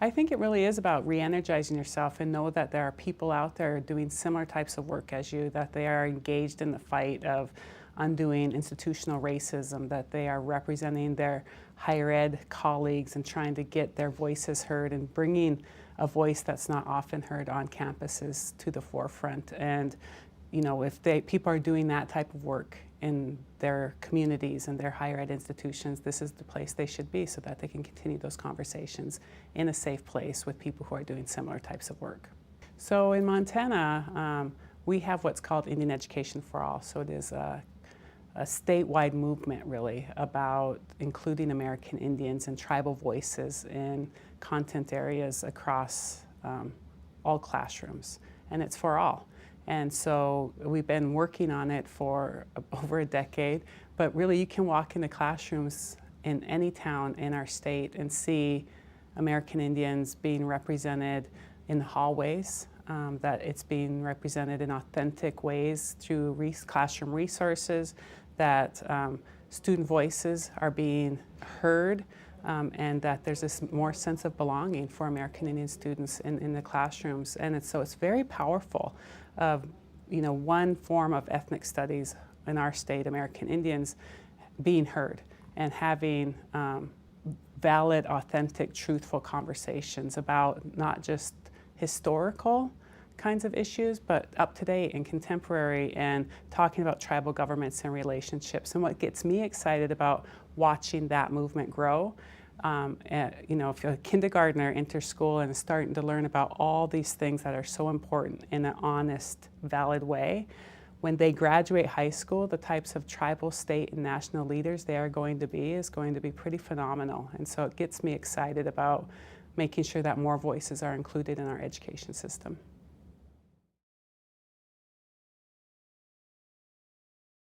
I think it really is about re-energizing yourself and know that there are people out there doing similar types of work as you, that they are engaged in the fight of undoing institutional racism, that they are representing their higher ed colleagues and trying to get their voices heard and bringing a voice that's not often heard on campuses to the forefront. And you know, if people are doing that type of work in their communities and their higher ed institutions, this is the place they should be so that they can continue those conversations in a safe place with people who are doing similar types of work. So in Montana, we have what's called Indian Education for All. So it is a statewide movement really about including American Indians and tribal voices in content areas across all classrooms, and it's for all. And so we've been working on it for over a decade, but really you can walk into classrooms in any town in our state and see American Indians being represented in the hallways, that it's being represented in authentic ways through classroom resources, that student voices are being heard, and that there's this more sense of belonging for American Indian students in the classrooms. And so it's very powerful of, you know, one form of ethnic studies in our state, American Indians, being heard and having valid, authentic, truthful conversations about not just historical kinds of issues, but up to date and contemporary, and talking about tribal governments and relationships. And what gets me excited about watching that movement grow, you know, if a kindergartner enters school and is starting to learn about all these things that are so important in an honest, valid way, when they graduate high school, the types of tribal, state, and national leaders they are going to be is going to be pretty phenomenal. And so it gets me excited about making sure that more voices are included in our education system.